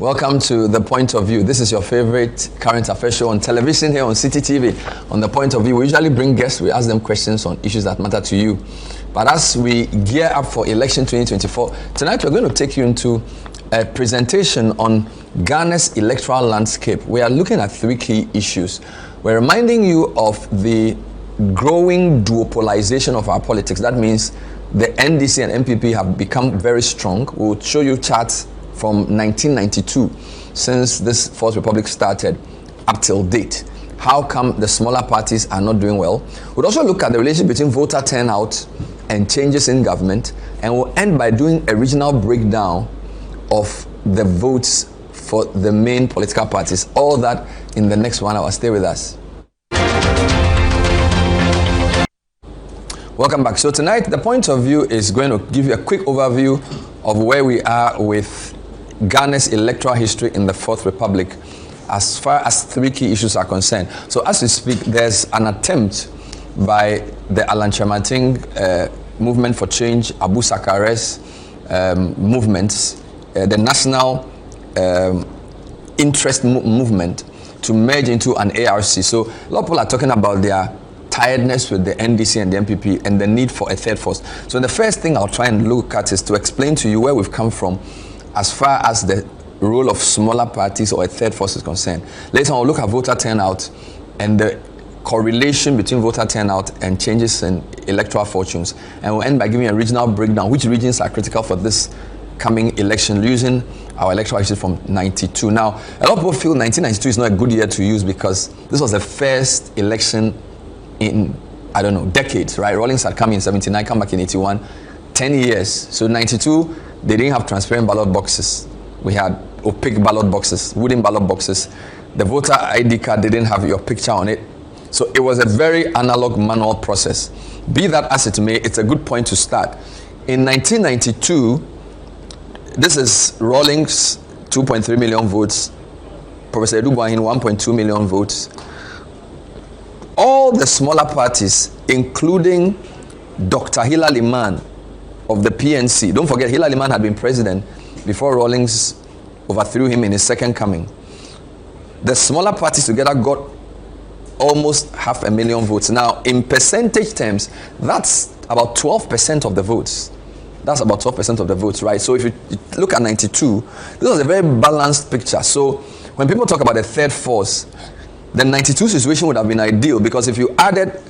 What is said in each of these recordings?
Welcome to The Point of View. This is your favorite current affairs show on television here on City TV. On The Point of View, we usually bring guests, we ask them questions on issues that matter to you. But as we gear up for election 2024, tonight we're going to take you into a presentation on Ghana's electoral landscape. We are looking at three key issues. We're reminding you of the growing duopolization of our politics. That means the NDC and MPP have become very strong. We'll show you charts from 1992, since this Fourth Republic started, up till date. How come the smaller parties are not doing well? We'll also look at the relationship between voter turnout and changes in government, and we'll end by doing a regional breakdown of the votes for the main political parties. All that in the next 1 hour. Stay with us. Welcome back. So tonight, The Point of View is going to give you a quick overview of where we are with Ghana's electoral history in the Fourth Republic as far as three key issues are concerned. So as we speak, there's an attempt by the Alan Kyerematen Movement for Change, Abu Sakare's movements, the National Interest Movement, to merge into an ARC. So a lot of people are talking about their tiredness with the NDC and the MPP and the need for a third force. So the first thing I'll try and look at is to explain to you where we've come from as far as the role of smaller parties or a third force is concerned. Later on, we'll look at voter turnout and the correlation between voter turnout and changes in electoral fortunes. And we'll end by giving a regional breakdown, which regions are critical for this coming election, using our electoral history from 92. Now, a lot of people feel 1992 is not a good year to use because this was the first election in, I don't know, decades, right? Rawlings had come in 79, come back in 81, 10 years. So 92, they didn't have transparent ballot boxes. We had opaque ballot boxes, wooden ballot boxes. The voter ID card didn't have your picture on it. So it was a very analog manual process. Be that as it may, it's a good point to start. In 1992, this is Rawlings, 2.3 million votes. Professor Edu Boahen, 1.2 million votes. All the smaller parties, including Dr. Hilary Mann of the PNC. Don't forget, Hilary Mann had been president before Rawlings overthrew him in his second coming. The smaller parties together got almost 500,000 votes. Now, in percentage terms, that's about 12% of the votes. That's about 12% of the votes, right? So if you look at 92, this was a very balanced picture. So when people talk about a third force, the 92 situation would have been ideal, because if you added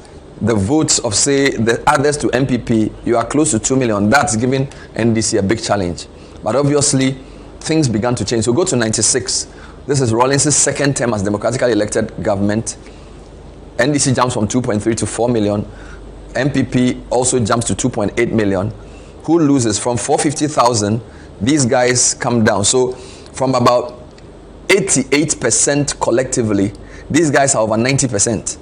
the votes of, say, the others to MPP, you are close to 2 million. That's giving NDC a big challenge. But obviously, things began to change. So go to 96. This is Rawlings' second term as democratically elected government. NDC jumps from 2.3 to 4 million. MPP also jumps to 2.8 million. Who loses? From 450,000, these guys come down. So from about 88% collectively, these guys are over 90%.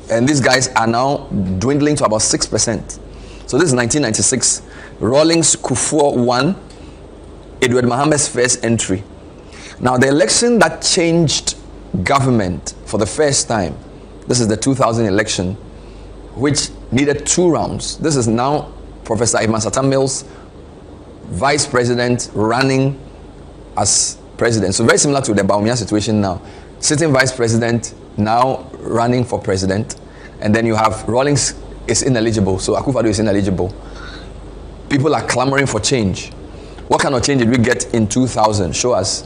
And these guys are now dwindling to about 6%. So this is 1996. Rawlings Kufuor won Edward Mohammed's first entry. Now the election that changed government for the first time, this is the 2000 election, which needed 2 rounds. This is now Professor Ivan Satamil's vice president running as president. So very similar to the Baumia situation now. Sitting vice president now running for president, and then you have Rawlings is ineligible, so Akufo-Addo is ineligible. People are clamoring for change. What kind of change did we get in 2000? Show us.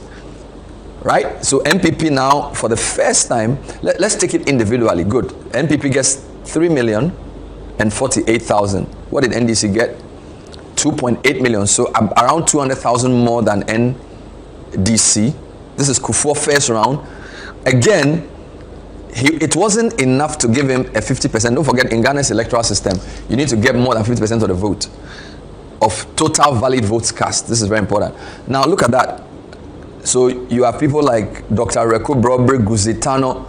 Right? So MPP now, for the first time, let's take it individually. Good. MPP gets 3,048,000. What did NDC get? 2.8 million. So around 200,000 more than NDC. This is Kufuor first round. Again, it wasn't enough to give him a 50%. Don't forget, in Ghana's electoral system, you need to get more than 50% of the vote, of total valid votes cast. This is very important. Now look at that. So you have people like Dr. Reku Brobre Guzitano.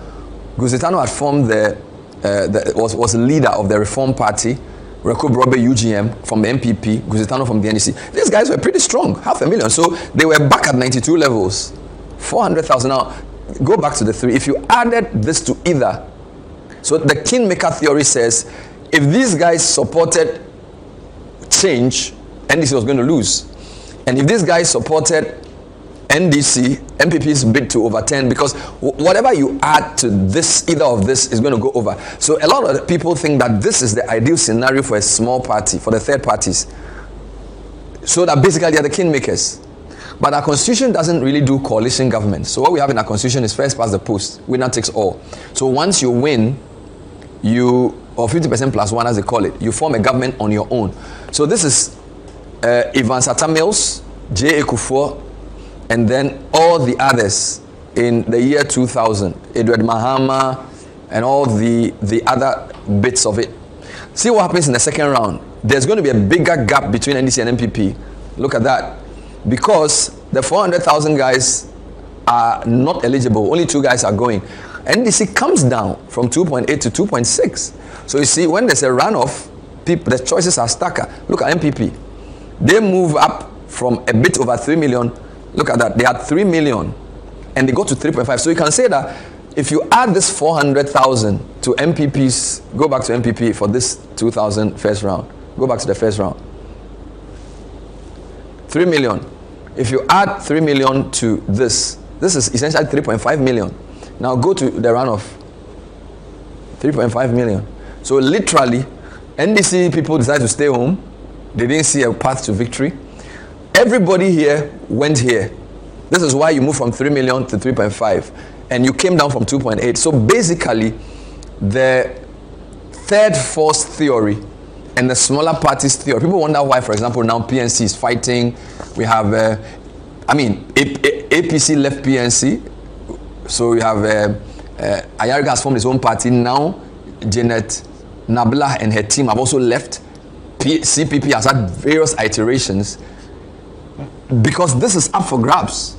Guzitano had formed was leader of the Reform Party. Reku Brobre UGM from the MPP, Guzitano from the NDC. These guys were pretty strong, 500,000. So they were back at 92 levels, 400,000. Now go back to the 3. If you added this to either, so the kingmaker theory says, if these guys supported change, NDC was going to lose. And if these guys supported NDC, MPP's bid to overturn, because whatever you add to this, either of this is going to go over. So a lot of people think that this is the ideal scenario for a small party, for the third parties. So that basically they are the kingmakers. But our constitution doesn't really do coalition government. So what we have in our constitution is first past the post, winner takes all. So once you win, or 50% plus one as they call it, you form a government on your own. So this is Ivan Sata Mills, J. Ekufuor, and then all the others in the year 2000, Edward Mahama, and all the other bits of it. See what happens in the second round. There's going to be a bigger gap between NDC and MPP. Look at that. Because the 400,000 guys are not eligible. Only 2 guys are going. NDC comes down from 2.8 to 2.6. So you see, when there's a runoff, the choices are stacker. Look at MPP. They move up from a bit over 3 million. Look at that. They had 3 million and they go to 3.5. So you can say that if you add this 400,000 to MPP's, go back to MPP for this 2000 first round. Go back to the first round. 3 million. If you add 3 million to this is essentially 3.5 million. Now go to the runoff. 3.5 million. So literally, NDC people decided to stay home. They didn't see a path to victory. Everybody here went here. This is why you moved from 3 million to 3.5. And you came down from 2.8. So basically, the third force theory and the smaller parties theory. People wonder why, for example, now PNC is fighting. We have, APC left PNC. So we have, Ayariga has formed his own party now. Janet Nabla and her team have also left. CPP has had various iterations because this is up for grabs.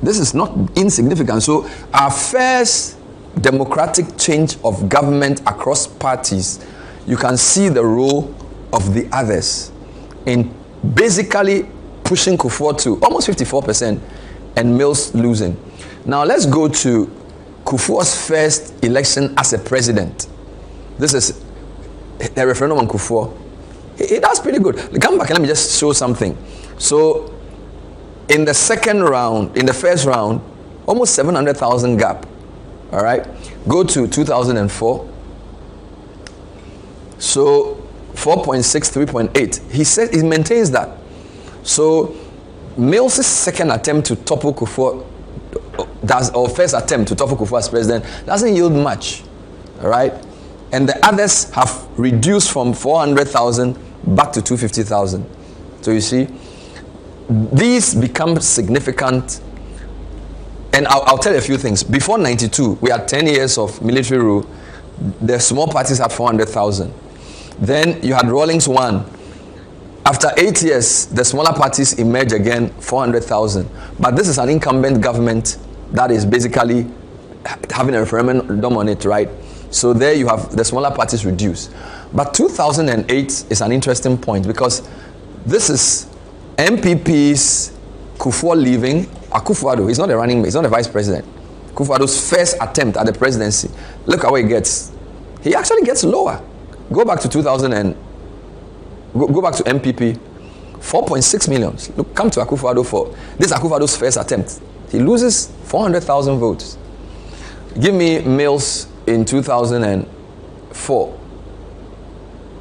This is not insignificant. So our first democratic change of government across parties, you can see the role of the others in basically pushing Kufuor to almost 54% and Mills losing. Now let's go to Kufuor's first election as a president. This is a referendum on Kufuor. That's pretty good. Come back and let me just show something. So in the second round, in the first round, almost 700,000 gap. All right. Go to 2004. So 4.6, 3.8. He said he maintains that. So Mills' second attempt to topple Kufuor, or first attempt to topple Kufuor as president, doesn't yield much. All right. And the others have reduced from 400,000 back to 250,000. So you see, these become significant. And I'll tell you a few things. Before 92, we had 10 years of military rule. The small parties had 400,000. Then you had Rawlings 1. After 8 years, the smaller parties emerge again, 400,000. But this is an incumbent government that is basically having a referendum on it, right? So there you have the smaller parties reduced. But 2008 is an interesting point because this is MPP's Kufuor leaving. Akufo-Addo, he's not a running mate, he's not a vice president. Akufo-Addo's first attempt at the presidency. Look at what he gets. He actually gets lower. Go back to 2000 and go back to MPP. 4.6 million. Look, come to Akufo-Addo for this is Akufo-Addo's first attempt. He loses 400,000 votes. Give me Mills in 2004.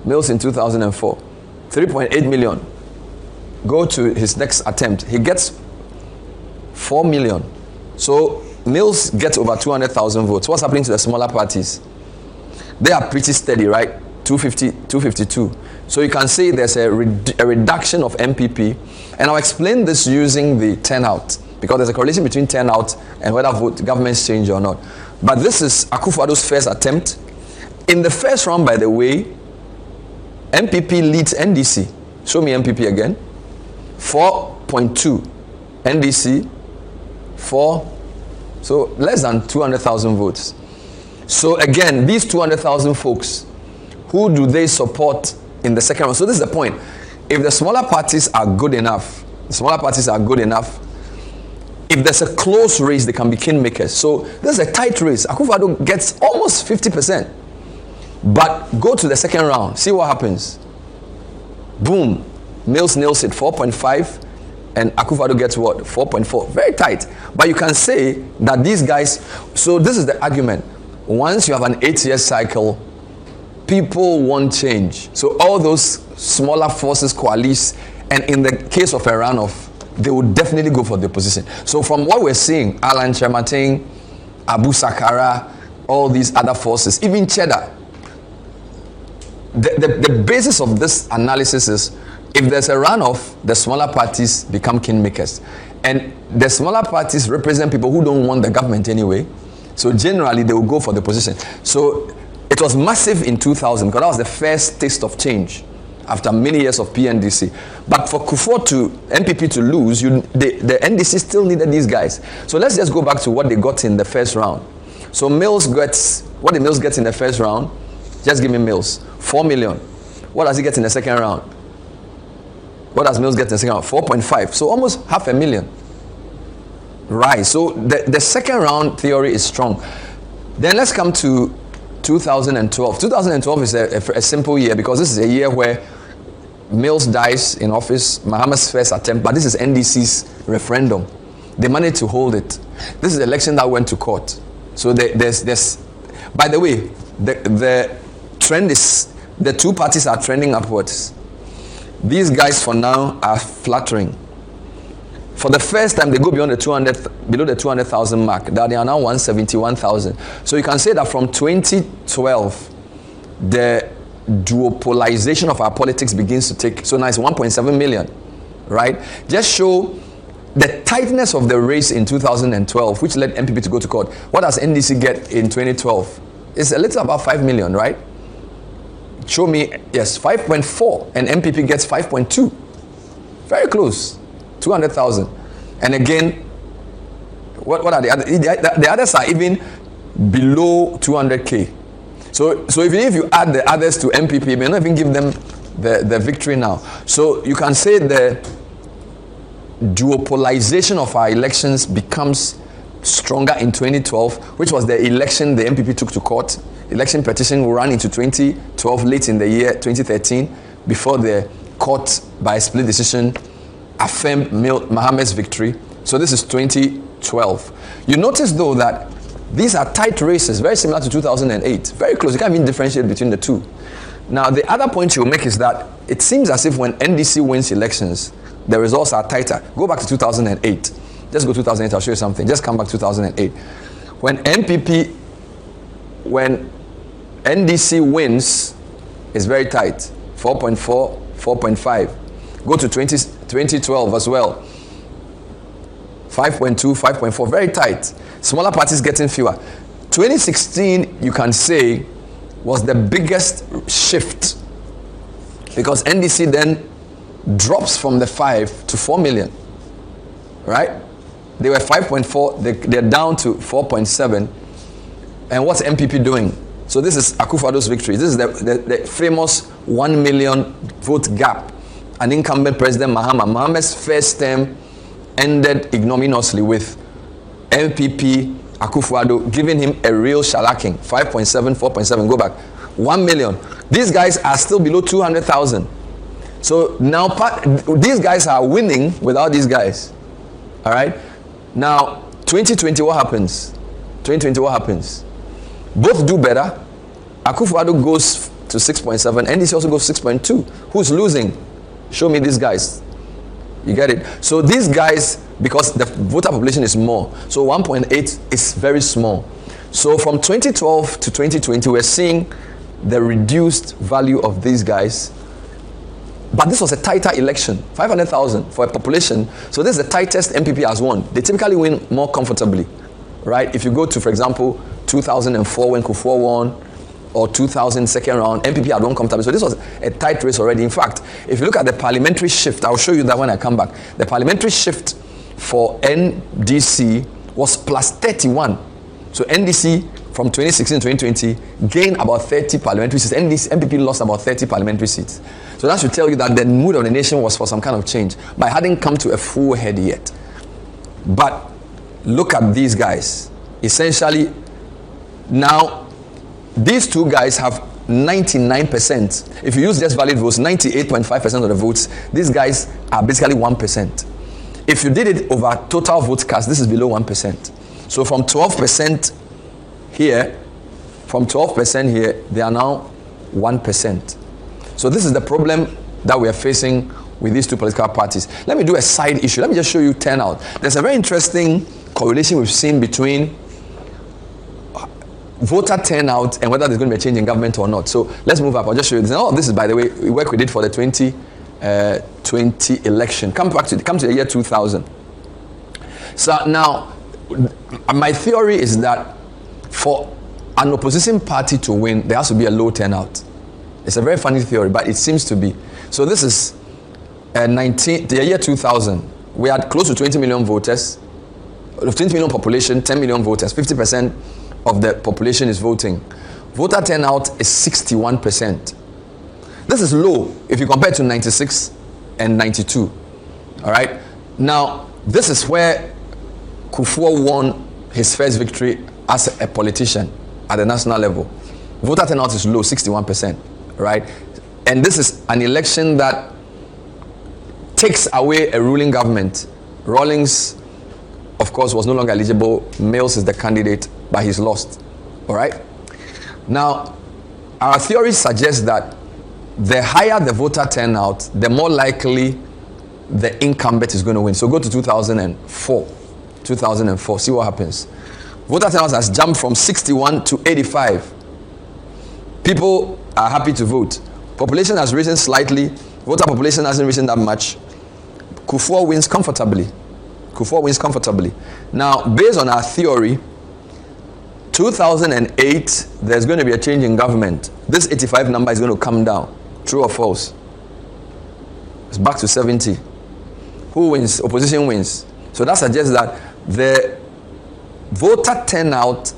Mills in 2004. 3.8 million. Go to his next attempt. He gets 4 million. So Mills gets over 200,000 votes. What's happening to the smaller parties? They are pretty steady, right? 250, 252. So you can say there's a reduction of MPP. And I'll explain this using the turnout, because there's a correlation between turnout and whether governments change or not. But this is Akufo-Addo's first attempt. In the first round, by the way, MPP leads NDC. Show me MPP again. 4.2. NDC, 4. So less than 200,000 votes. So again, these 200,000 folks, who do they support in the second round? So this is the point. If the smaller parties are good enough, if there's a close race, they can be kingmakers. So this is a tight race. Akufo-Addo gets almost 50%. But go to the second round, see what happens. Boom. Mills nails it, 4.5. and Akufo-Addo gets what? 4.4. Very tight. But you can say that these guys, so this is the argument. Once you have an 8-year cycle, people want change. So all those smaller forces coalesce, and in the case of a runoff, they would definitely go for the opposition. So from what we're seeing, Alan Chemating, Abu Sakara, all these other forces, even Cheddar, the basis of this analysis is, if there's a runoff, the smaller parties become kingmakers. And the smaller parties represent people who don't want the government anyway. So generally, they will go for the position. So it was massive in 2000, because that was the first taste of change after many years of PNDC. But for Kufuor to, MPP to lose, the NDC still needed these guys. So let's just go back to what they got in the first round. So Mills gets, what did Mills get in the first round? Just give me Mills. 4 million. What does he get in the second round? What does Mills get in the second round? 4.5. So almost 500,000. Right. So the second round theory is strong. Then let's come to 2012. 2012 is a simple year, because this is a year where Mills dies in office, Mahama's first attempt, but this is NDC's referendum. They managed to hold it. This is the election that went to court. So there's by the way, the trend is, the two parties are trending upwards. These guys for now are flattering. For the first time, they go beyond the 200, below the 200,000 mark. That they are now 171,000. So you can say that from 2012, the duopolization of our politics begins to take. So now it's 1.7 million, right? Just show the tightness of the race in 2012, which led MPP to go to court. What does NDC get in 2012? It's a little about 5 million, right? Show me, yes, 5.4, and MPP gets 5.2. Very close, 200,000. And again, what are the others? The others are even below 200K. So if you add the others to MPP, you may not even give them the victory now. So you can say the duopolization of our elections becomes stronger in 2012, which was the election the MPP took to court. Election petition will run into 2012, late in the year 2013, before the court, by split decision, affirmed Mohammed's victory. So this is 2012. You notice though that these are tight races, very similar to 2008, very close. You can't even differentiate between the two. Now the other point you make is that it seems as if when NDC wins elections, the results are tighter. Go back to 2008. Just go 2008, I'll show you something. Just come back to 2008. When NDC wins, it's very tight. 4.4, 4.5. Go to 2012 as well. 5.2, 5.4, very tight. Smaller parties getting fewer. 2016, you can say, was the biggest shift, because NDC then drops from the 5 to 4 million, right? They were 5.4, they're down to 4.7. And what's MPP doing? So this is Akufo-Addo's victory. This is the famous 1 million vote gap. An incumbent president, Mohammed's first term ended ignominiously with MPP Akufo-Addo giving him a real shellacking. 5.7, 4.7, go back. 1 million. These guys are still below 200,000. So now these guys are winning without these guys. All right? Now, 2020, what happens? 2020, what happens? Both do better. Akufo-Addo goes to 6.7. NDC also goes 6.2. Who's losing? Show me these guys. You get it? So these guys, because the voter population is more, so 1.8 is very small. So from 2012 to 2020, we're seeing the reduced value of these guys. But this was a tighter election, 500,000 for a population. So this is the tightest MPP has won. They typically win more comfortably, right? If you go to, for example, 2004 when Kufuor won, or 2000 second round, MPP had won comfortably. So this was a tight race already. In fact, if you look at the parliamentary shift, I'll show you that when I come back. The parliamentary shift for NDC was plus 31. So NDC from 2016 to 2020 gained about 30 parliamentary seats. MPP lost about 30 parliamentary seats. So that should tell you that the mood of the nation was for some kind of change, but it hadn't come to a full head yet. But look at these guys. Essentially, now these two guys have 99%. If you use just valid votes, 98.5% of the votes. These guys are basically 1%. if you did it over total votes cast, this is below 1%. So from 12% here, they are now 1%. So this is the problem that we are facing with these two political parties. Let me do a side issue. Let me just show you turnout. There's a very interesting correlation we've seen between voter turnout and whether there's going to be a change in government or not. So let's move up. I'll just show you this. All of this is, by the way, work we did for the 2020 election. Come to the year 2000. So now, my theory is that for an opposition party to win, there has to be a low turnout. It's a very funny theory, but it seems to be. So this is the year 2000. We had close to 20 million voters, 20 million population, 10 million voters. 50% of the population is voting. Voter turnout is 61%. This is low if you compare it to 96 and 92. All right. Now, this is where Kufuor won his first victory as a politician at the national level. Voter turnout is low, 61%, right? And this is an election that takes away a ruling government. Rawlings, of course, was no longer eligible. Mills is the candidate, but he's lost, all right? Now, our theory suggests that the higher the voter turnout, the more likely the incumbent is going to win. So go to 2004. 2004, see what happens. Voter turnout has jumped from 61 to 85. People are happy to vote. Population has risen slightly. Voter population hasn't risen that much. Kufuor wins comfortably. Now, based on our theory, 2008, there's going to be a change in government. This 85 number is going to come down. True or false? It's back to 70. Who wins? Opposition wins. So that suggests that the voter turnout,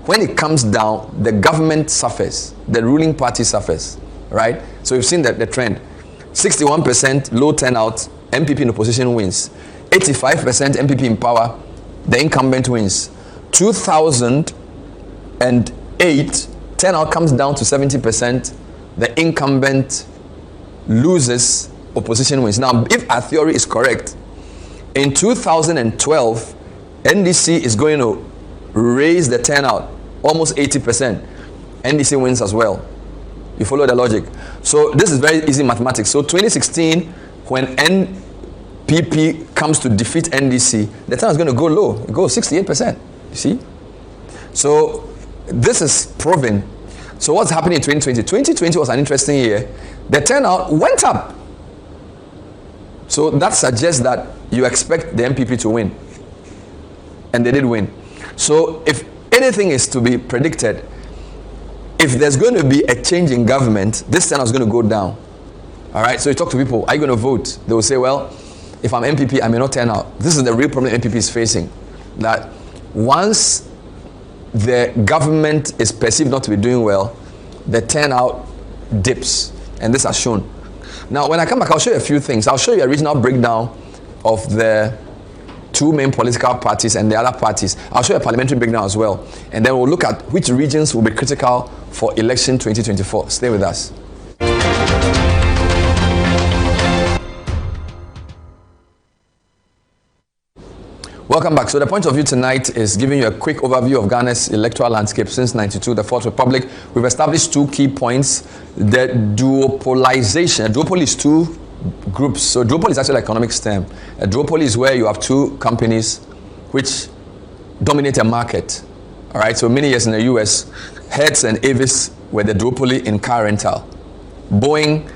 when it comes down, the government suffers. The ruling party suffers, right? So you've seen the trend. 61% low turnout, MPP in opposition wins. 85% MPP in power, the incumbent wins. 2008, turnout comes down to 70%, the incumbent loses, opposition wins. Now, if our theory is correct, in 2012, NDC is going to raise the turnout almost 80%. NDC wins as well. You follow the logic? So this is very easy mathematics. So 2016, when NPP comes to defeat NDC, the turnout is going to go low. It goes 68%. You see? So this is proven. So what's happening in 2020? 2020 was an interesting year. The turnout went up. So that suggests that you expect the MPP to win. And they did win. So if anything is to be predicted, if there's going to be a change in government, this turnout is going to go down. All right? So you talk to people, are you going to vote? They will say, well, if I'm MPP, I may not turn out. This is the real problem MPP is facing. That once the government is perceived not to be doing well, the turnout dips. And this has shown. Now, when I come back, I'll show you a few things. I'll show you a regional breakdown of the two main political parties and the other parties. I'll show you a parliamentary breakdown as well. And then we'll look at which regions will be critical for election 2024. Stay with us. Welcome back. So the point of view tonight is giving you a quick overview of Ghana's electoral landscape since 92, the Fourth Republic. We've established two key points. The duopolization. A duopoly is two groups. So duopoly is actually an economics term. A duopoly is where you have two companies which dominate a market. All right. So many years in the US, Hertz and Avis were the duopoly in car rental. Boeing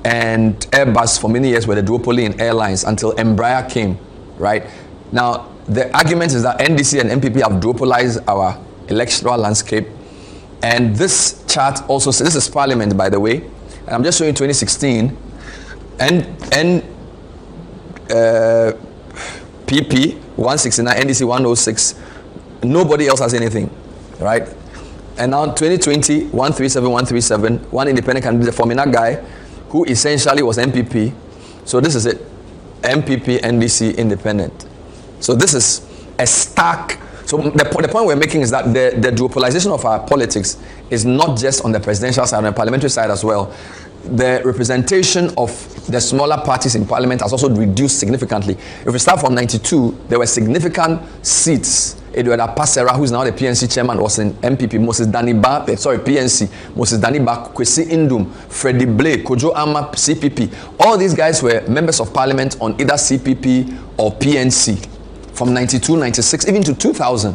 and Airbus for many years were the duopoly in airlines until Embraer came. Right. Now, the argument is that NDC and MPP have duopolized our electoral landscape. And this chart also says, this is Parliament, by the way. And I'm just showing you 2016. PP 169, NDC 106. Nobody else has anything, right? And now 2020, 137, 137. One independent candidate, the Formina guy, who essentially was MPP. So this is it. MPP, NDC, independent. So this is a stark. So the point we're making is that the duopolization of our politics is not just on the presidential side, on the parliamentary side as well. The representation of the smaller parties in parliament has also reduced significantly. If we start from 92, there were significant seats. Edward Pasera, who's now the PNC chairman, was in MPP. PNC. Moses Daniba, Kwesi Indum, Freddie Blake, Kojo Ama, CPP. All these guys were members of parliament on either CPP or PNC from 92, 96, even to 2000.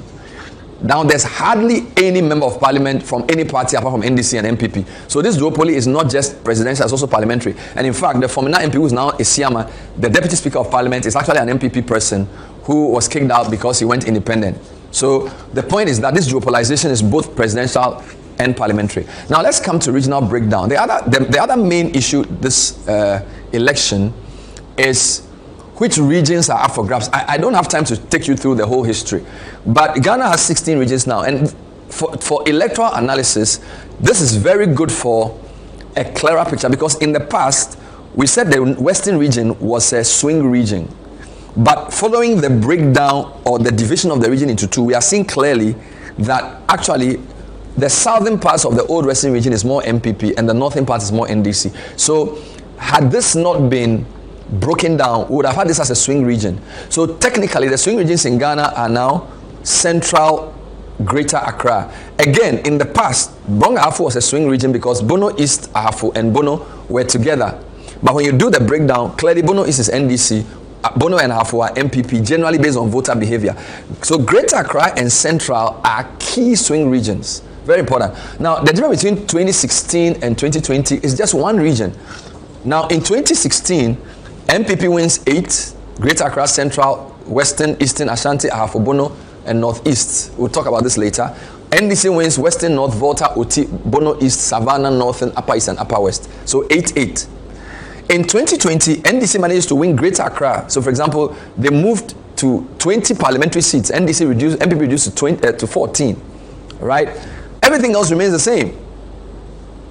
Now there's hardly any member of parliament from any party apart from NDC and MPP. So this duopoly is not just presidential, it's also parliamentary. And in fact, the former MP, who is now Isiama, the deputy speaker of parliament, is actually an MPP person who was kicked out because he went independent. So the point is that this duopolization is both presidential and parliamentary. Now let's come to regional breakdown. The other main issue this election is which regions are up for grabs. I don't have time to take you through the whole history, but Ghana has 16 regions now, and for electoral analysis, this is very good for a clearer picture, because in the past, we said the Western region was a swing region, but following the breakdown or the division of the region into two, we are seeing clearly that actually the southern parts of the old Western region is more MPP and the northern part is more NDC. So had this not been broken down, we would have had this as a swing region. So technically, the swing regions in Ghana are now central, Greater Accra. Again, in the past, Bonga Ahafo was a swing region because Bono East, Ahafo, and Bono were together. But when you do the breakdown, clearly Bono East is NDC, Bono and Ahafo are MPP, generally based on voter behavior. So Greater Accra and Central are key swing regions. Very important. Now, the difference between 2016 and 2020 is just one region. Now, in 2016, MPP wins 8, Greater Accra, Central, Western, Eastern, Ashanti, Ahafo, Bono, and Northeast. We'll talk about this later. NDC wins Western, North, Volta, Oti, Bono East, Savannah, Northern, Upper East, and Upper West. So 8-8. In 2020, NDC managed to win Greater Accra. So, for example, they moved to 20 parliamentary seats. MPP reduced to 14. Right? Everything else remains the same.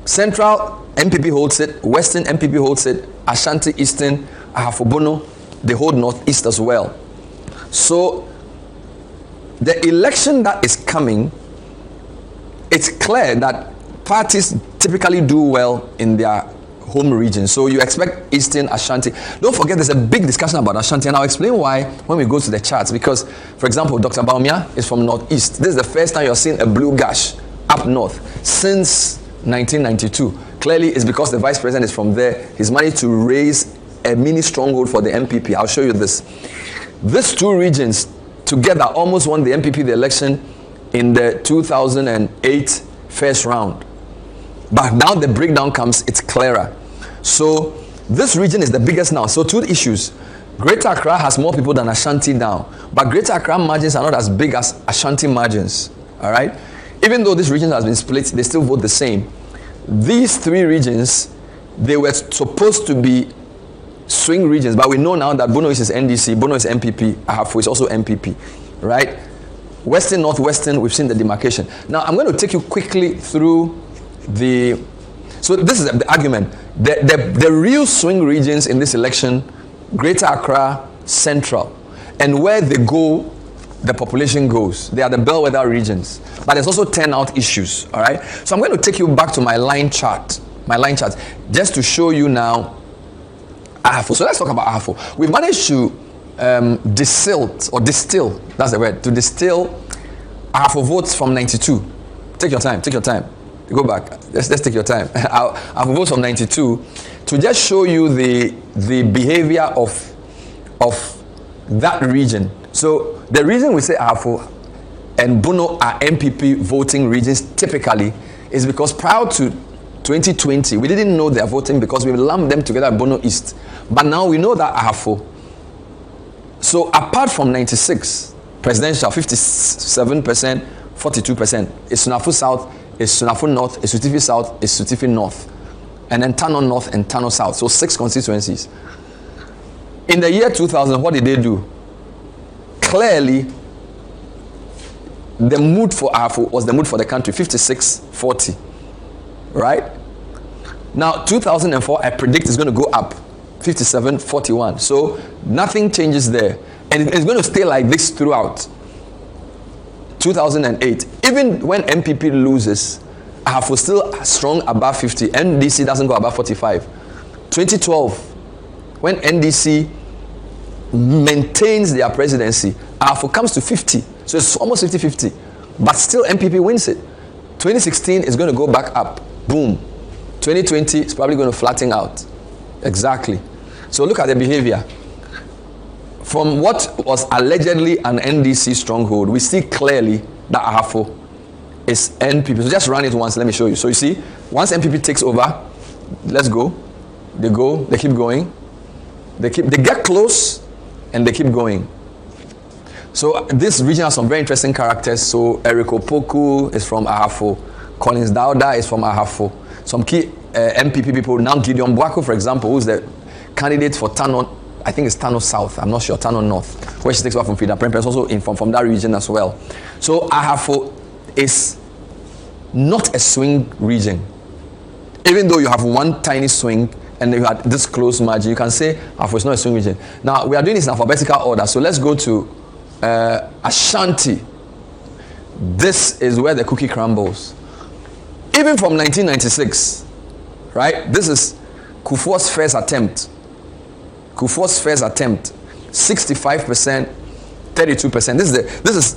Central, MPP holds it. Western, MPP holds it. Ashanti, Eastern, Ahafo, Bono, they hold Northeast as well. So the election that is coming, it's clear that parties typically do well in their home region. So you expect Eastern, Ashanti. Don't forget there's a big discussion about Ashanti, and I'll explain why when we go to the charts. Because, for example, Dr. Baumia is from Northeast. This is the first time you're seeing a blue gash up north since 1992. Clearly, it's because the vice president is from there. He's managed to raise a mini stronghold for the MPP. I'll show you this. These two regions together almost won the MPP the election in the 2008 first round. But now the breakdown comes, it's clearer. So this region is the biggest now. So two issues. Greater Accra has more people than Ashanti now. But Greater Accra margins are not as big as Ashanti margins. All right? Even though this region has been split, they still vote the same. These three regions, they were supposed to be swing regions, but we know now that Bono is NDC, Bono is MPP, Ahafo is also MPP, right? Western, Northwestern, we've seen the demarcation. Now, I'm going to take you quickly through so this is the argument. The real swing regions in this election, Greater Accra, Central, and where they go, the population goes. They are the bellwether regions. But there's also turnout issues, all right? So I'm going to take you back to my line chart, just to show you now Ahafo. So let's talk about Ahafo. We've managed to distill, that's the word, to distill Ahafo votes from 92. Take your time. Go back. Let's take your time. Ahafo votes from 92 to just show you the behavior of that region. So the reason we say Ahafo and Bono are MPP voting regions typically is because prior to 2020, we didn't know their voting because we lumped them together at Bono East. But now we know that Ahafo. So apart from 96, presidential, 57%, 42%. It's Sunafo South, it's Sunafo North, it's Sutifi South, it's Sutifi North. And then Tano North and Tano South. So 6 constituencies. In the year 2000, what did they do? Clearly, the mood for Ahafo was the mood for the country, 56-40. Right? Now, 2004, I predict is going to go up, 57-41. So nothing changes there. And it's going to stay like this throughout. 2008, even when MPP loses, Ahafo still strong above 50. NDC doesn't go above 45. 2012, when NDC maintains their presidency, Ahafo comes to 50. So it's almost 50-50. But still MPP wins it. 2016 is going to go back up. Boom. 2020 is probably going to flatten out. Exactly. So look at the behavior. From what was allegedly an NDC stronghold, we see clearly that Ahafo is NPP. So just run it once, let me show you. So you see, once NPP takes over, let's go. They keep going. They get close and they keep going. So this region has some very interesting characters. So Eric Opoku is from Ahafo. Collins Dauda is from Ahafo. Some key MPP people, now Gideon Boako, for example, who's the candidate for Tano, I think it's Tano South, I'm not sure, Tano North, where she takes over from Frida Prempeh, is also from that region as well. So Ahafo is not a swing region. Even though you have one tiny swing and you had this close margin, you can say Ahafo is not a swing region. Now, we are doing this in alphabetical order, so let's go to Ashanti. This is where the cookie crumbles. Even from 1996, right? This is Kufuor's first attempt. 65%, 32%. This is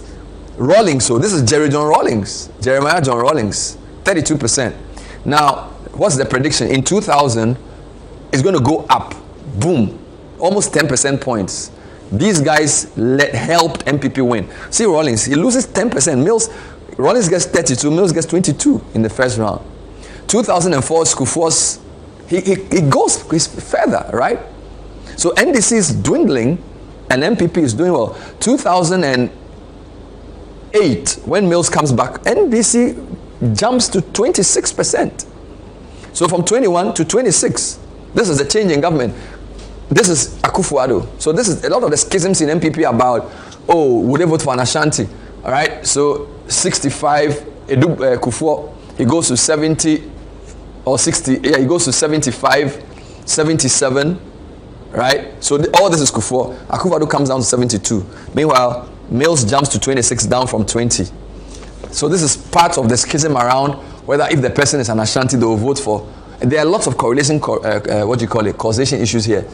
Rawlings. So this is Jeremiah John Rawlings, 32%. Now, what's the prediction? In 2000, it's going to go up. Boom, almost 10% points. These guys helped MPP win. See Rawlings, he loses 10%. Rawlings gets 32, Mills gets 22 in the first round. 2004, Kufuor's, he goes further, right? So NDC is dwindling and MPP is doing well. 2008, when Mills comes back, NDC jumps to 26%. So from 21 to 26, this is a change in government. This is Akufo-Addo. So this is a lot of the schisms in MPP about, oh, would they vote for an Ashanti? All right, so 65, Kufuor, he goes to 70 or 60, yeah, he goes to 75, 77, right? So all this is Kufuor. Akufo-Addo comes down to 72. Meanwhile, Mills jumps to 26, down from 20. So this is part of the schism around whether if the person is an Ashanti, they will vote for. There are lots of causation issues here.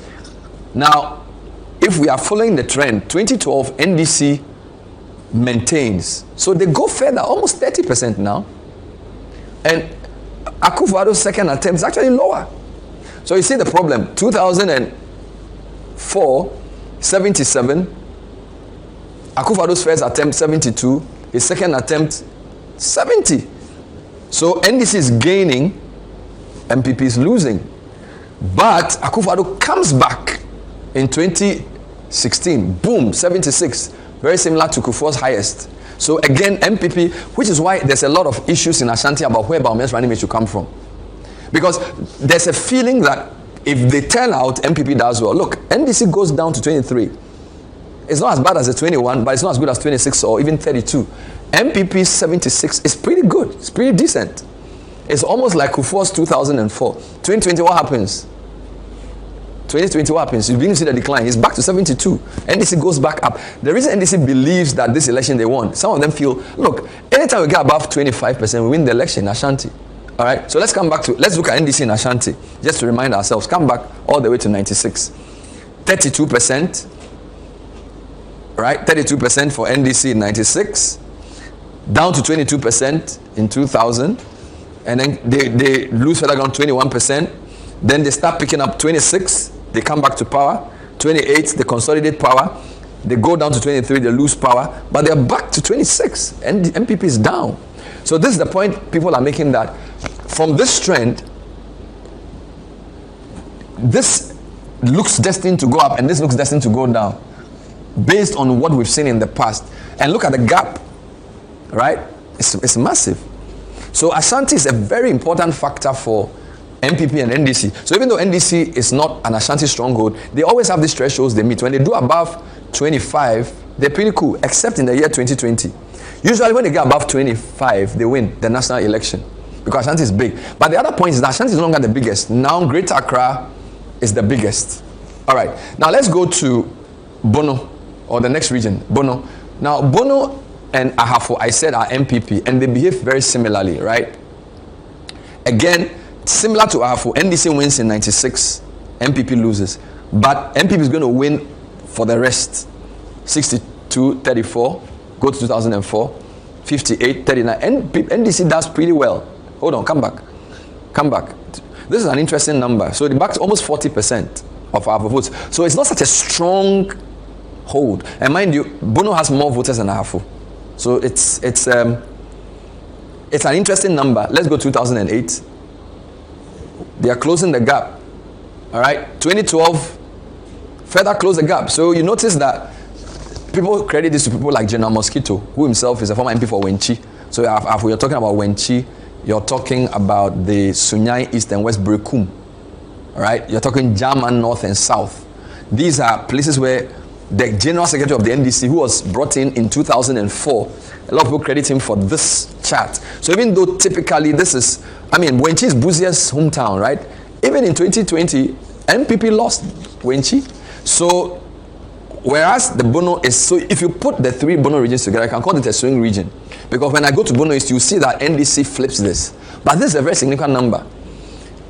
Now, if we are following the trend, 2012 NDC maintains. So they go further, almost 30% now. And Akufo-Addo's second attempt is actually lower. So you see the problem. 2004, 77. Akufo-Addo's first attempt, 72. His second attempt, 70. So NDC is gaining, MPP is losing. But Akufo-Addo comes back in 2016. Boom, 76. Very similar to Kufuor's highest. So again, MPP, which is why there's a lot of issues in Ashanti about where Baume's running mate should come from. Because there's a feeling that if they turn out, MPP does well. Look, NDC goes down to 23. It's not as bad as the 21, but it's not as good as 26 or even 32. MPP 76 is pretty good. It's pretty decent. It's almost like Kufuor's 2004. 2020, what happens? 2020, what happens? You begin to see the decline. He's back to 72. NDC goes back up. The reason NDC believes that this election they won, some of them feel, look, anytime we get above 25%, we win the election in Ashanti. All right? So let's come back to, let's look at NDC in Ashanti, just to remind ourselves. Come back all the way to 96. 32%. Right? 32% for NDC in 96. Down to 22% in 2000. And then they lose further down 21%. Then they start picking up 26. They come back to power. 28, they consolidate power. They go down to 23, they lose power. But they're back to 26. And the MPP is down. So this is the point people are making, that from this trend, this looks destined to go up and this looks destined to go down, based on what we've seen in the past. And look at the gap, right? It's massive. So Ashanti is a very important factor for MPP and NDC. So even though NDC is not an Ashanti stronghold, they always have these thresholds they meet. When they do above 25, they're pretty cool, except in the year 2020. Usually when they get above 25, they win the national election, because Ashanti is big. But the other point is that Ashanti is no longer the biggest. Now Greater Accra is the biggest. All right, now let's go to Bono, or the next region, Bono. Now Bono and Ahafo, I said, are MPP, and they behave very similarly, right? Again, similar to Ahafo, NDC wins in 96, MPP loses. But MPP is going to win for the rest. 62, 34, go to 2004, 58, 39. NDC does pretty well. Hold on, come back. This is an interesting number. So it backs almost 40% of our votes. So it's not such a strong hold. And mind you, Bono has more voters than Ahafo. So it's an interesting number. Let's go 2008. They are closing the gap. All right, 2012 further close the gap. So you notice that people credit this to people like General Mosquito, who himself is a former MP for Wenchi. So if you're talking about Wenchi, you're talking about the Sunyai East and West Brekum. All right, you're talking German North and South. These are places where the General Secretary of the NDC, who was brought in 2004, a lot of people credit him for this chart. So even though typically this is, Wenchi is Buzia's hometown, right? Even in 2020, MPP lost Wenchi. So, whereas the Bono is, so if you put the three Bono regions together, I can call it a swing region. Because when I go to Bono East, you see that NDC flips this. But this is a very significant number.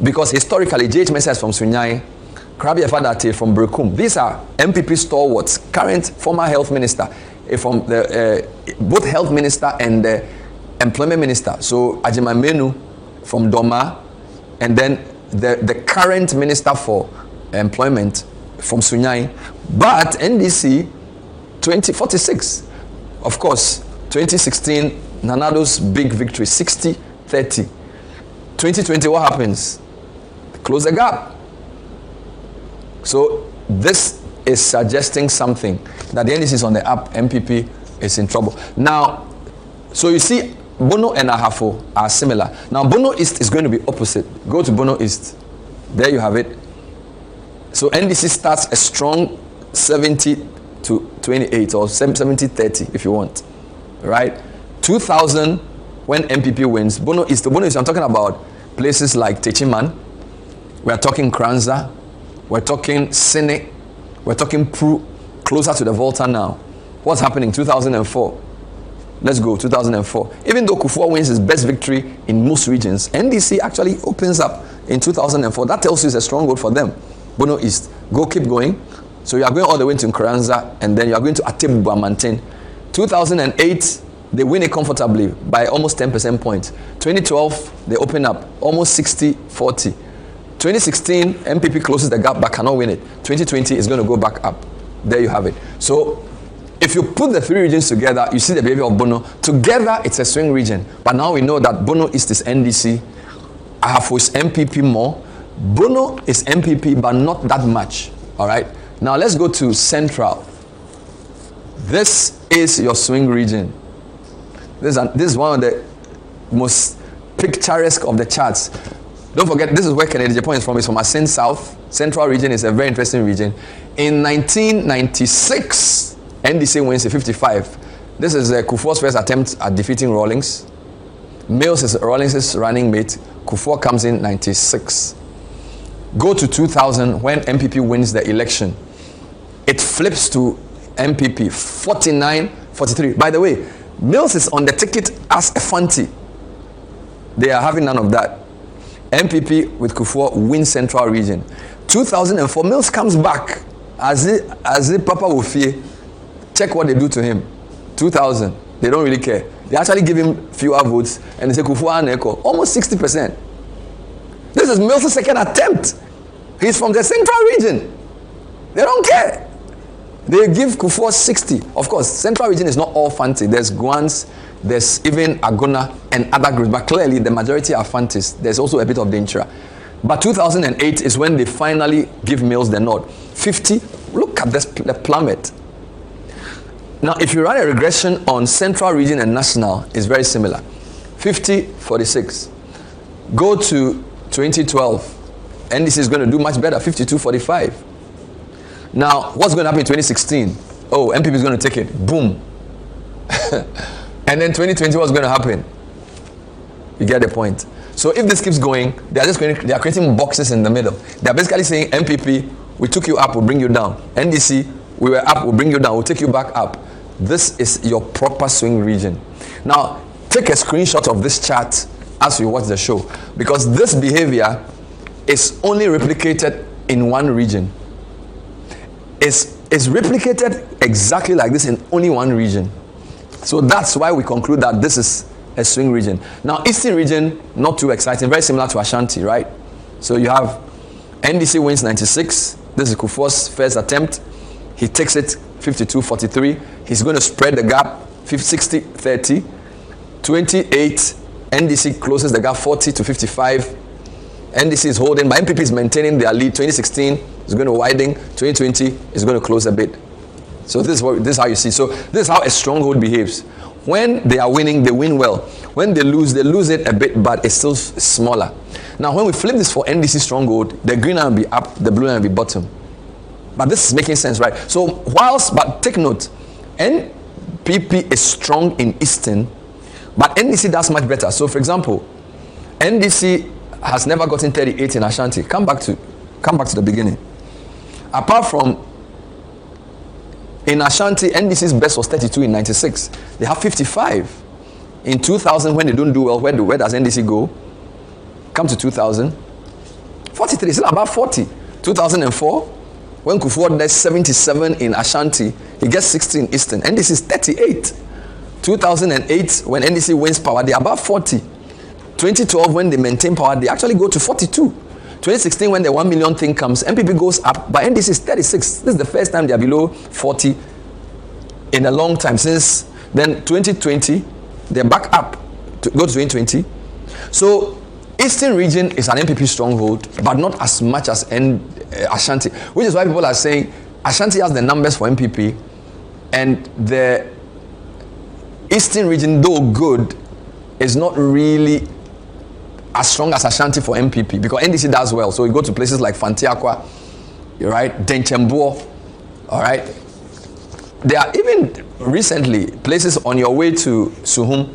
Because historically, J.H. Mensah is from Sunyai, Krabi Afadate from Brekum. These are MPP stalwarts, current former health minister, from the both health minister and the employment minister. So Ajima Menu from Doma, and then the current minister for employment from Sunyai. But NDC 2046, of course, 2016 Nanado's big victory, 60-30. 2020, what happens? Close the gap. So this is suggesting something, that the NDC is on the up, MPP is in trouble. Now, so you see, Bono and Ahafo are similar. Now, Bono East is going to be opposite. Go to Bono East. There you have it. So NDC starts a strong 70-28 or 70-30 if you want. Right? 2000, when MPP wins, Bono East, I'm talking about places like Techiman. We're talking Kranza. We're talking Sene. We're talking Pru, closer to the Volta now. What's happening? 2004. Let's go, 2004. Even though Kufuor wins his best victory in most regions, NDC actually opens up in 2004. That tells you it's a strong vote for them. Bono East. Keep going. So you are going all the way to Nkoranza, and then you are going to Atebubu and Mantin. 2008, they win it comfortably by almost 10% points. 2012, they open up almost 60-40. 2016, MPP closes the gap but cannot win it. 2020 is going to go back up. There you have it. So if you put the three regions together, you see the behavior of Bono. Together, it's a swing region. But now we know that Bono East is NDC. Ahafo is MPP more. Bono is MPP, but not that much. All right. Now let's go to Central. This is your swing region. This is one of the most picturesque of the charts. Don't forget, this is where Kennedy Japan is from. It's from Asin South. Central region is a very interesting region. In 1996, NDC wins a 55. This is Kufuor's first attempt at defeating Rawlings. Mills is Rawlings' running mate. Kufuor comes in 96. Go to 2000 when MPP wins the election. It flips to MPP 49-43. By the way, Mills is on the ticket as a Fanti. They are having none of that. MPP with Kufuor wins Central region. 2004, Mills comes back as if Papa Wofie. Check what they do to him. 2000, they don't really care. They actually give him fewer votes, and they say Kufuor and Echo, almost 60%. This is Mills' second attempt. He's from the Central region. They don't care. They give Kufuor 60. Of course, Central region is not all Fanti. There's Guans, there's even Agona and other groups, but clearly the majority are Fantis. There's also a bit of Dintra. But 2008 is when they finally give Mills the nod. 50, look at this, the plummet. Now, if you run a regression on Central region and National, it's very similar. 50-46. Go to 2012. NDC is going to do much better, 52-45. Now, what's going to happen in 2016? Oh, MPP is going to take it. Boom. And then 2020, what's going to happen? You get the point. So if this keeps going, they are creating boxes in the middle. They are basically saying, MPP, we took you up, we'll bring you down. NDC, we were up, we'll bring you down, we'll take you back up. This is your proper swing region. Now, take a screenshot of this chart as we watch the show, because this behavior is only replicated in one region. It's replicated exactly like this in only one region. So that's why we conclude that this is a swing region. Now, Eastern region, not too exciting, very similar to Ashanti, right? So you have NDC wins 96. This is Kufuor's first attempt. He takes it 52-43. He's going to spread the gap 60-30. 28, NDC closes the gap 40-55. NDC is holding, but MPP is maintaining their lead. 2016 is going to widen. 2020 is going to close a bit. So this is how you see. So this is how a stronghold behaves. When they are winning, they win well. When they lose it a bit, but it's still smaller. Now, when we flip this for NDC stronghold, the green line will be up, the blue line will be bottom. But this is making sense, right? So but take note, NPP is strong in Eastern, but NDC does much better. So, for example, NDC has never gotten 38 in Ashanti. Come back to the beginning. Apart from in Ashanti, NDC's best was 32 in 96. They have 55. In 2000, when they don't do well, where does NDC go? Come to 2000. 43, still about 40. 2004, when Kufuor does 77 in Ashanti, he gets 60 in Eastern. NDC is 38. 2008, when NDC wins power, they are about 40. 2012, when they maintain power, they actually go to 42. 2016, when the 1 million thing comes, MPP goes up, but NDC is 36. This is the first time they are below 40 in a long time. Since then, 2020, they're back up to go to 2020. So, Eastern region is an MPP stronghold, but not as much as Ashanti, which is why people are saying Ashanti has the numbers for MPP, and the Eastern region, though good, is not really as strong as Ashanti for MPP, because NDC does well. So you go to places like Fantiakwa, right, Denchembo, all right. There are even recently places on your way to Suhum,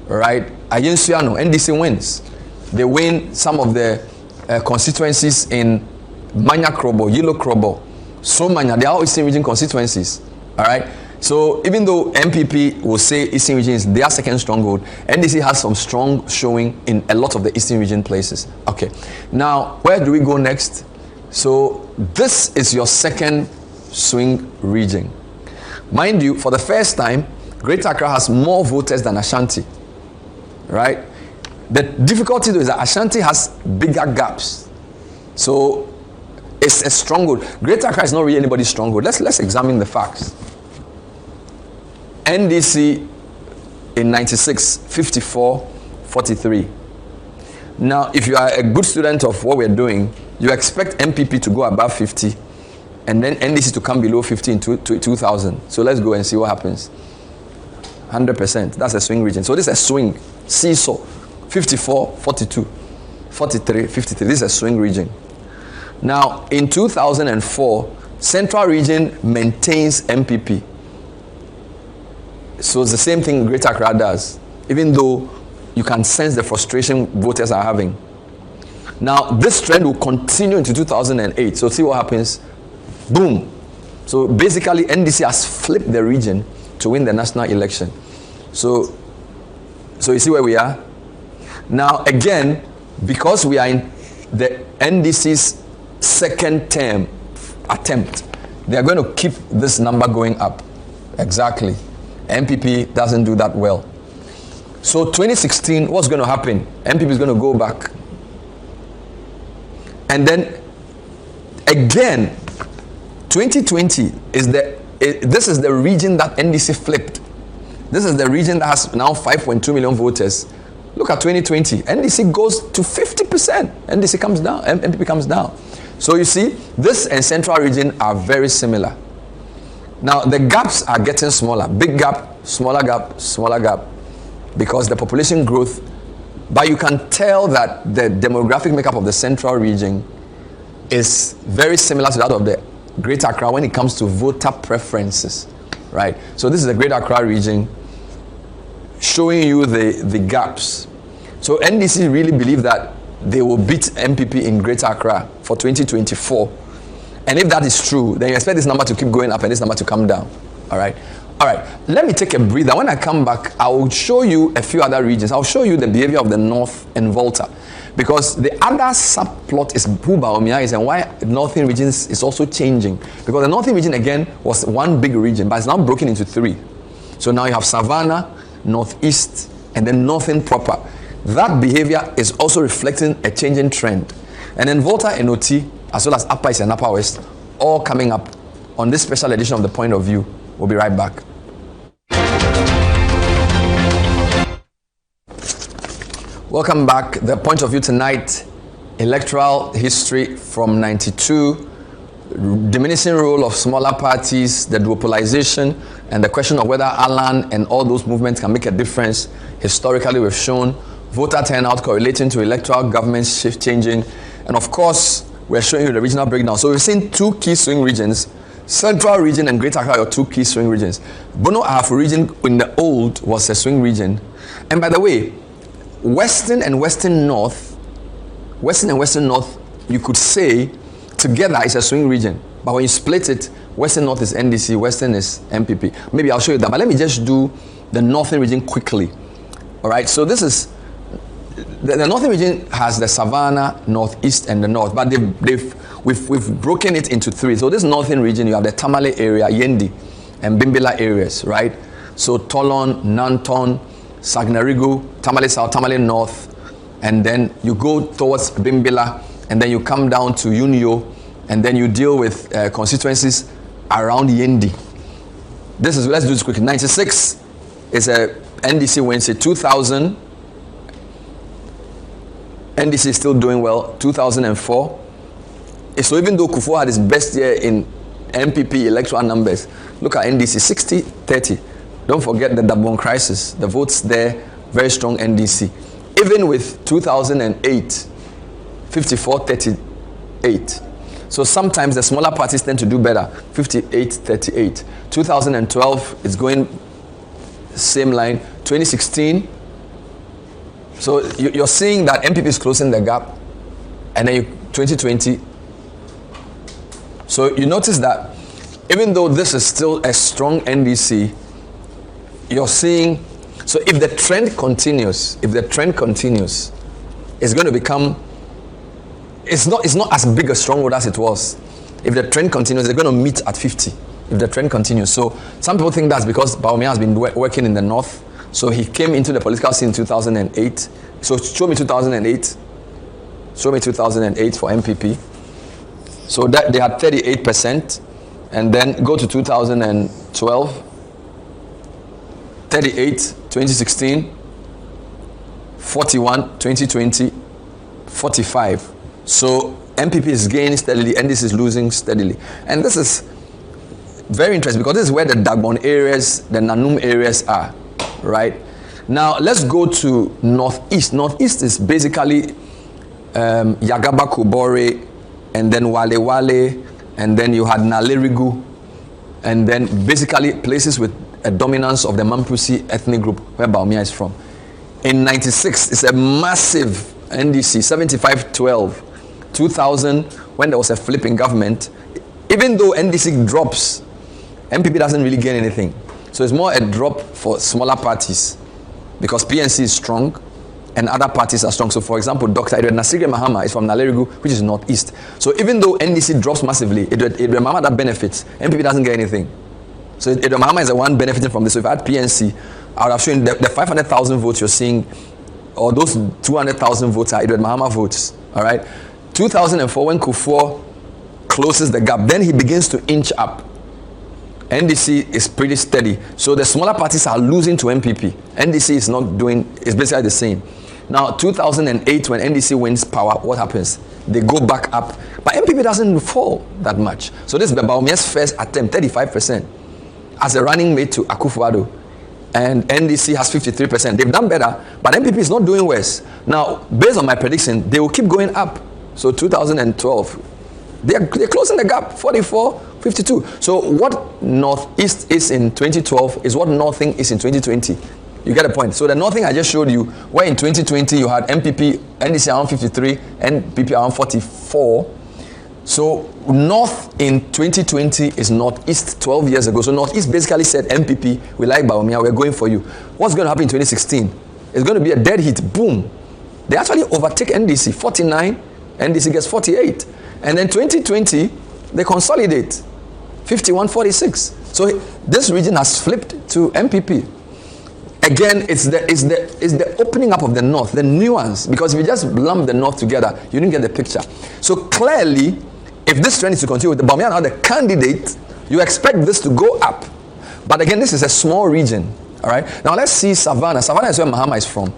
right, Ayensuano, NDC wins. They win some of the constituencies in Manya Krobo, Yilo Krobo, Somanya. They are all Eastern region constituencies, all right. So even though MPP will say Eastern region is their second stronghold, NDC has some strong showing in a lot of the Eastern region places. Okay, now where do we go next? So this is your second swing region. Mind you, for the first time, Greater Accra has more voters than Ashanti, right? The difficulty though is that Ashanti has bigger gaps. So it's a stronghold. Greater Accra is not really anybody's stronghold. Let's examine the facts. NDC in 96, 54, 43. Now, if you are a good student of what we're doing, you expect MPP to go above 50 and then NDC to come below 50 in 2000. So let's go and see what happens. 100%. That's a swing region. So this is a swing. Seesaw. 54, 42, 43, 53. This is a swing region. Now, in 2004, Central Region maintains MPP. So it's the same thing Greater Accra does, even though you can sense the frustration voters are having. Now, this trend will continue into 2008. So see what happens. Boom. So basically, NDC has flipped the region to win the national election. So you see where we are? Now, again, because we are in the NDC's second term attempt, they are going to keep this number going up. Exactly. MPP doesn't do that well. So 2016, what's going to happen? MPP is going to go back. And then, again, 2020 this is the region that NDC flipped. This is the region that has now 5.2 million voters. Look at 2020. NDC goes to 50%. NDC comes down. MPP comes down. So you see, this and Central Region are very similar. Now, the gaps are getting smaller. Big gap, smaller gap, because the population growth. But you can tell that the demographic makeup of the Central Region is very similar to that of the Greater Accra when it comes to voter preferences, right? So this is the Greater Accra region showing you the gaps. So NDC really believe that they will beat MPP in Greater Accra for 2024. And if that is true, then you expect this number to keep going up and this number to come down, all right? All right, let me take a breather. When I come back, I will show you a few other regions. I'll show you the behavior of the North and Volta, because the other subplot is who Bawumia is and why the Northern regions is also changing. Because the Northern region again was one big region, but it's now broken into three. So now you have Savannah, Northeast, and then Northern proper. That behavior is also reflecting a changing trend. And then Volta and Oti, as well as Upper East and Upper West, all coming up on this special edition of The Point of View. We'll be right back. Welcome back. The Point of View tonight, electoral history from 92, diminishing role of smaller parties, the dualization, and the question of whether Alan and all those movements can make a difference. Historically, we've shown voter turnout correlating to electoral government shift changing. And of course, we're showing you the regional breakdown. So we've seen two key swing regions, Central region and Greater Accra are two key swing regions. Bono region in the old was a swing region. And by the way, Western and Western North, you could say together is a swing region. But when you split it, Western North is NDC, Western is MPP. Maybe I'll show you that. But let me just do the Northern region quickly. All right, so this is, the Northern region has the Savannah, Northeast, and the North. But we've broken it into three. So this Northern region, you have the Tamale area, Yendi, and Bimbilla areas, right? So Tolon, Nanton, Sagnarigu, Tamale South, Tamale North, and then you go towards Bimbilla, and then you come down to Unio, and then you deal with constituencies around Yendi. This is, let's do this quickly. 96 is a NDC Wednesday. 2000, NDC is still doing well. 2004. So even though Kufuor had his best year in MPP electoral numbers, look at NDC, 60-30. Don't forget the Dabon crisis. The votes there, very strong NDC. Even with 2008, 54-38. So sometimes the smaller parties tend to do better, 58-38. 2012 is going same line. 2016, so you're seeing that MPP is closing the gap, and then 2020. So you notice that even though this is still a strong NDC, you're seeing, so if the trend continues, it's going to become, it's not as big a stronghold as it was. If the trend continues, they're going to meet at 50. If the trend continues. So some people think that's because Bawumia has been working in the North. So he came into the political scene in 2008. So show me 2008. Show me 2008 for MPP. So that they had 38%. And then go to 2012. 38, 2016. 41, 2020. 45. So MPP is gaining steadily and this is losing steadily. And this is very interesting because this is where the Dagbon areas, the Nanum areas are, right? Now let's go to Northeast. Northeast is basically Yagaba Kubore, and then Wale Wale, and then you had Nalerigu, and then basically places with a dominance of the Mampusi ethnic group where Bawumia is from. In 96, it's a massive NDC, 75-12. 2000, when there was a flip in government, even though NDC drops, MPP doesn't really gain anything. So it's more a drop for smaller parties because PNC is strong and other parties are strong. So for example, Dr. Edward Nasirge Mahama is from Nalerigu, which is Northeast. So even though NDC drops massively, Edward Mahama that benefits, MPP doesn't get anything. So Edward Mahama is the one benefiting from this. So if I had PNC, I would have shown the 500,000 votes you're seeing, or those 200,000 votes are Edward Mahama votes, all right? 2004, when Kufuor closes the gap, then he begins to inch up. NDC is pretty steady. So the smaller parties are losing to MPP. NDC is not doing, it's basically the same. Now, 2008, when NDC wins power, what happens? They go back up. But MPP doesn't fall that much. So this is Bawumia's first attempt, 35%, as a running mate to Akufo-Addo. And NDC has 53%. They've done better, but MPP is not doing worse. Now, based on my prediction, they will keep going up. So 2012, they're closing the gap, 44, 52. So what Northeast is in 2012 is what Northing is in 2020. You get a point. So the Northing I just showed you, where in 2020 you had MPP, NDC around 53, NPP around 44. So North in 2020 is Northeast 12 years ago. So Northeast basically said, MPP, we like Bawumia, we're going for you. What's going to happen in 2016? It's going to be a dead heat. Boom. They actually overtake NDC, 49. NDC gets 48. And then 2020, they consolidate, 51-46. So this region has flipped to MPP. Again, it's the opening up of the North, the nuance. Because if you just lump the North together, you didn't get the picture. So clearly, if this trend is to continue with the Bawumia now the candidate, you expect this to go up. But again, this is a small region. All right. Now let's see Savannah. Savannah is where Mahama is from.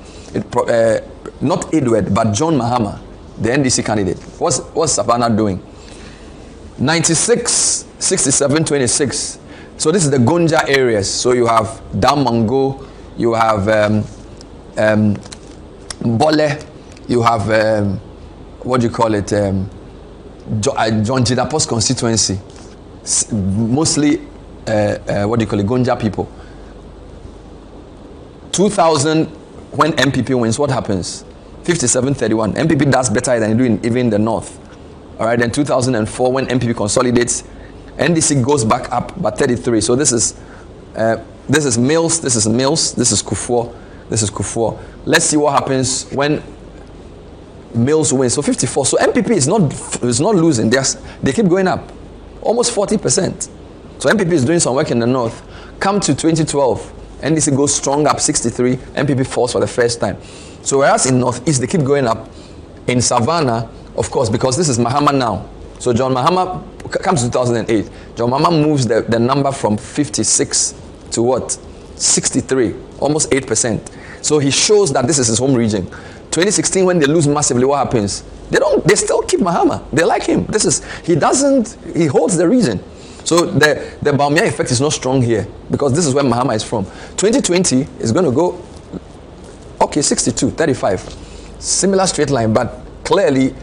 Not Edward, but John Mahama, the NDC candidate. What's Savannah doing? 96, 67, 26. So this is the Gonja areas. So you have Damango, you have Bole, you have what do you call it? John Jidapo's constituency. Mostly what do you call it? Gonja people. 2000, when MPP wins, what happens? 57-31. MPP does better than they do even in the North. All right, then 2004, when MPP consolidates, NDC goes back up by 33. So this is Mills, this is Mills, this is Kufuor, this is Kufuor. Let's see what happens when Mills wins. So 54. So MPP is not losing. They keep going up, almost 40%. So MPP is doing some work in the North. Come to 2012. NDC goes strong up 63, MPP falls for the first time. So whereas in Northeast, they keep going up. In Savannah, of course, because this is Mahama now. So John Mahama comes to 2008. John Mahama moves the number from 56 to what? 63, almost 8%. So he shows that this is his home region. 2016, when they lose massively, what happens? They still keep Mahama. They like him. He holds the region. So the Bawumia effect is not strong here because this is where Mahama is from. 2020 is going to go, okay, 62, 35. Similar straight line, but clearly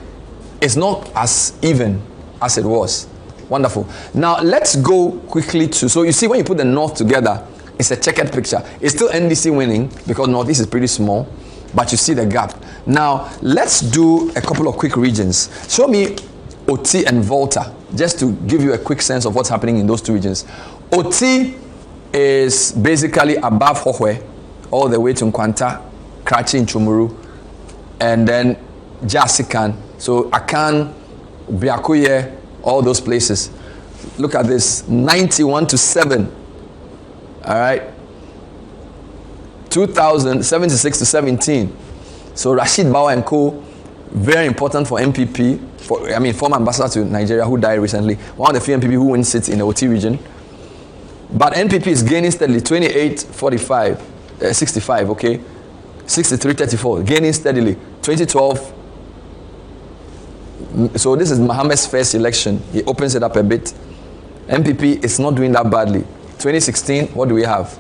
it's not as even as it was. Wonderful. Now let's go quickly to, so you see when you put the North together, it's a checkered picture. It's still NDC winning because Northeast is pretty small, but you see the gap. Now let's do a couple of quick regions. Show me Oti and Volta, just to give you a quick sense of what's happening in those two regions. Oti is basically above Hohwe, all the way to Nkwanta, Krachi, Chumuru, and then Jasikan. So Akan, Biakuye, all those places. Look at this, 91-7. All right. 2076 to 17. So Rashid Bawa and Co. Very important for MPP. Former ambassador to Nigeria who died recently. One of the few MPP who wins seats in the OT region. But MPP is gaining steadily, 28-45, 65, okay? 63-34, gaining steadily. 2012. So this is Mohammed's first election. He opens it up a bit. MPP is not doing that badly. 2016, what do we have?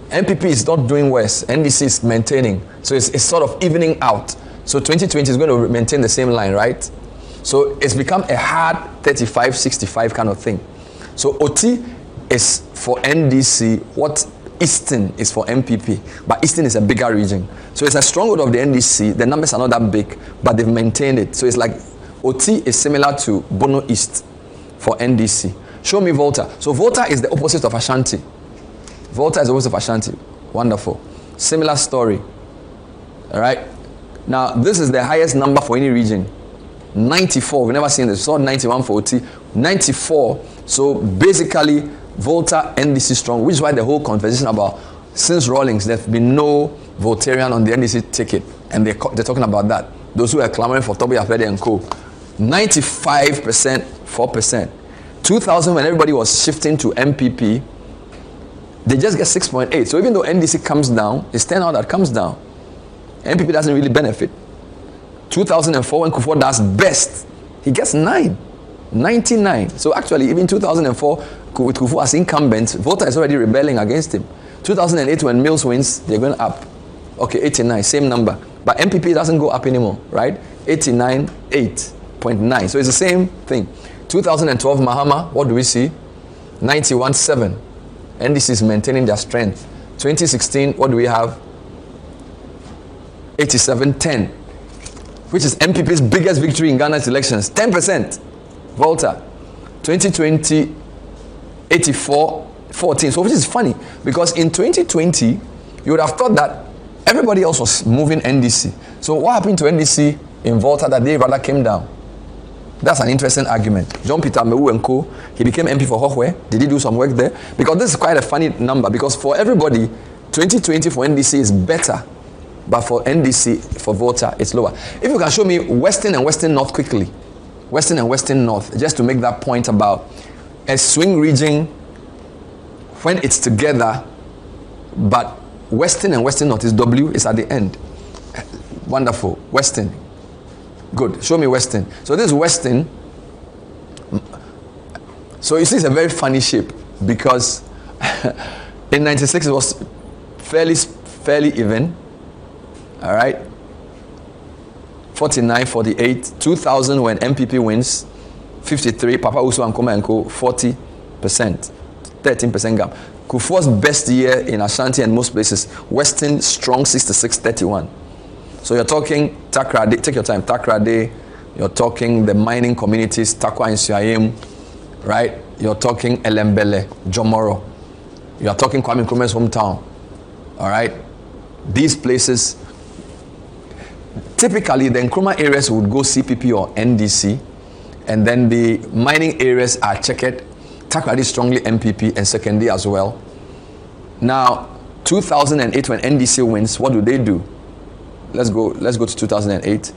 MPP is not doing worse. NDC is maintaining. So it's sort of evening out. So 2020 is going to maintain the same line, right? So it's become a hard 35-65 kind of thing. So OT is for NDC what Eastern is for MPP. But Eastern is a bigger region. So it's a stronghold of the NDC. The numbers are not that big, but they've maintained it. So it's like OT is similar to Bono East for NDC. Show me Volta. So Volta is the opposite of Ashanti. Volta is the opposite of Ashanti. Wonderful. Similar story. All right. Now, this is the highest number for any region. 94. We've never seen this. We saw 91 for OT. 94. So basically, Volta, NDC strong, which is why the whole conversation about since Rawlings, there's been no Voltarian on the NDC ticket. And they're talking about that. Those who are clamoring for Toby Afede and Co. 95%, 4%. 2000, when everybody was shifting to MPP, they just get 6.8. So even though NDC comes down, it's turnout that comes down. MPP doesn't really benefit. 2004, when Kufuor does best, he gets 9. 99. So actually, even 2004, with Kufuor as incumbent, Volta is already rebelling against him. 2008, when Mills wins, they're going up. Okay, 89, same number. But MPP doesn't go up anymore, right? 89, 8.9. So it's the same thing. 2012, Mahama, what do we see? 91, 7. NDC is maintaining their strength. 2016, what do we have? 87-10, which is MPP's biggest victory in Ghana's elections. 10%. Volta. 2020, 84, 14. So which is funny, because in 2020, you would have thought that everybody else was moving NDC. So what happened to NDC in Volta that they rather came down? That's an interesting argument. John Peter Mewu and Co., he became MP for Hohwe. Did he do some work there? Because this is quite a funny number, because for everybody, 2020 for NDC is better, but for NDC, for Volta, it's lower. If you can show me Western and Western North quickly. Western and Western North, just to make that point about a swing region when it's together, but Western and Western North is W, is at the end. Wonderful. Western. Good. Show me Western. So this is Western. So you see, it's a very funny shape, because in 96 it was fairly even. All right. 49, 48. 2000 when MPP wins, 53. Papa Uso and Koma and Co. 40%, 13% gap. Kufuor's best year in Ashanti and most places. Western strong 66, 31. So you're talking Takrade, take your time, Takrade, you're talking the mining communities, Takwa and Siayem, right? You're talking Elembele, Jomoro. You're talking Kwame Nkrumah's hometown, all right? These places, typically the Nkrumah areas would go CPP or NDC, and then the mining areas are checked. Takrade strongly MPP and secondary as well. Now, 2008 when NDC wins, what do? Let's go to 2008.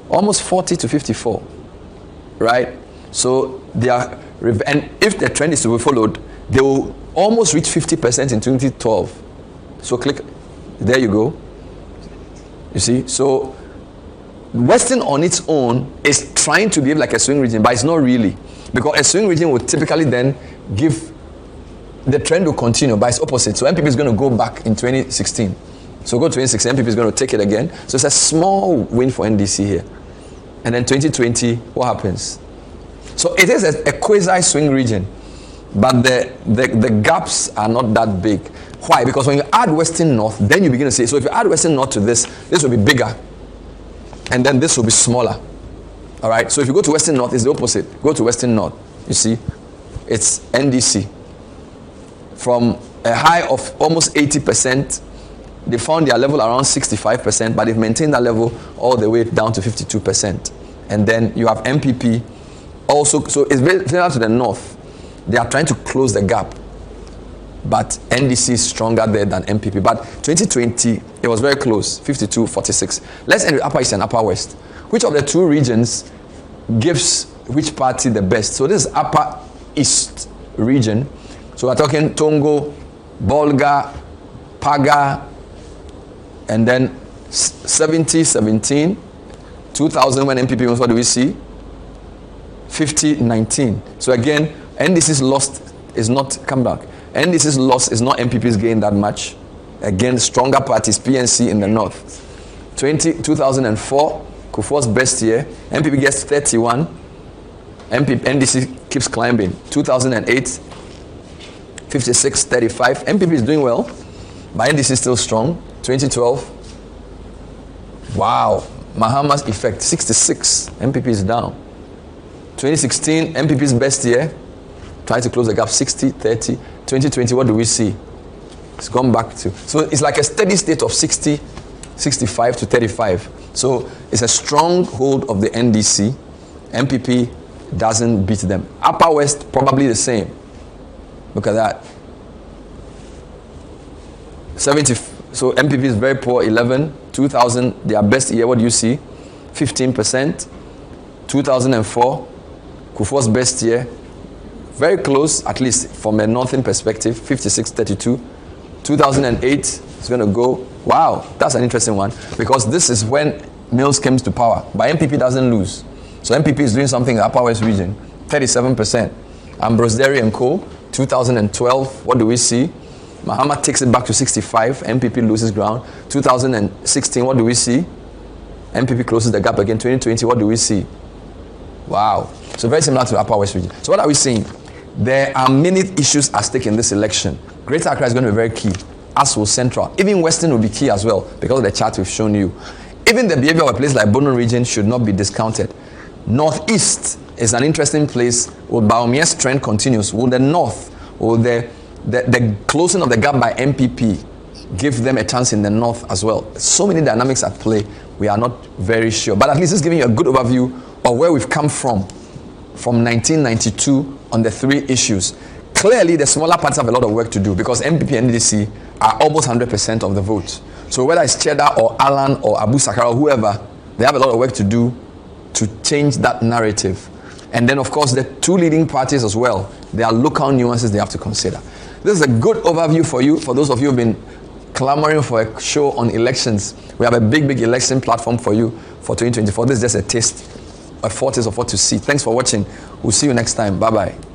Almost 40 to 54, right? So they are, and if the trend is to be followed, they will almost reach 50% in 2012. So click, there you go. You see, so Western on its own is trying to behave like a swing region, but it's not really, because a swing region would typically then give, the trend will continue, but it's opposite. So MPP is going to go back in 2016. So go to 2016, MPP is going to take it again. So it's a small win for NDC here. And then 2020, what happens? So it is a quasi-swing region, but the gaps are not that big. Why? Because when you add Western North, then you begin to say, so if you add Western North to this will be bigger. And then this will be smaller. All right? So if you go to Western North, it's the opposite. Go to Western North. You see? It's NDC. From a high of almost 80%, they found their level around 65%, but they've maintained that level all the way down to 52%. And then you have MPP also. So it's very similar to the North. They are trying to close the gap, but NDC is stronger there than MPP. But 2020, it was very close, 52-46. Let's end with Upper East and Upper West. Which of the two regions gives which party the best? So this is Upper East region. So we're talking Tongo, Bolga, Paga, and then 70-17. 2000 when MPP wins, what do we see? 50-19. So again, NDC's loss is not come back. NDC's loss is not MPP's gain that much. Again, stronger parties, PNC in the north. 2004, Kufuor's best year. MPP gets 31. NDC keeps climbing. 2008, 56-35. MPP is doing well, but NDC is still strong. 2012, wow, Mahama's effect, 66. MPP is down. 2016, MPP's best year. Trying to close the gap, 60-30. 2020, what do we see? It's gone back to, so it's like a steady state of 60, 65 to 35. So it's a strong hold of the NDC. MPP doesn't beat them. Upper West, probably the same. Look at that. 70, so MPP is very poor, 11. 2000, their best year, what do you see? 15%. 2004, Kufuor's best year. Very close, at least from a northern perspective, 56-32. 2008 is going to go, wow, that's an interesting one, because this is when Mills comes to power, but MPP doesn't lose. So MPP is doing something in the Upper West region, 37%. Ambrose Derry and Co., 2012, what do we see? Mahama takes it back to 65, MPP loses ground. 2016, what do we see? MPP closes the gap again. 2020, what do we see? Wow. So very similar to the Upper West region. So what are we saying? There are many issues at stake in this election. Greater Accra is going to be very key, as will Central. Even Western will be key as well, because of the chart we've shown you. Even the behavior of a place like Bono Region should not be discounted. Northeast is an interesting place. Will Baumia's trend continues? Will the North, will the closing of the gap by MPP give them a chance in the North as well? So many dynamics at play. We are not very sure. But at least it's giving you a good overview of where we've come from 1992 on the three issues. Clearly, the smaller parties have a lot of work to do because MPP and NDC are almost 100% of the vote. So whether it's Cheddar or Alan or Abu Sakara or whoever, they have a lot of work to do to change that narrative. And then, of course, the two leading parties as well. There are local nuances they have to consider. This is a good overview for you, for those of you who've been clamoring for a show on elections. We have a big election platform for you for 2024. This is just a taste, a foretaste of what to see. Thanks for watching. We'll see you next time. Bye-bye.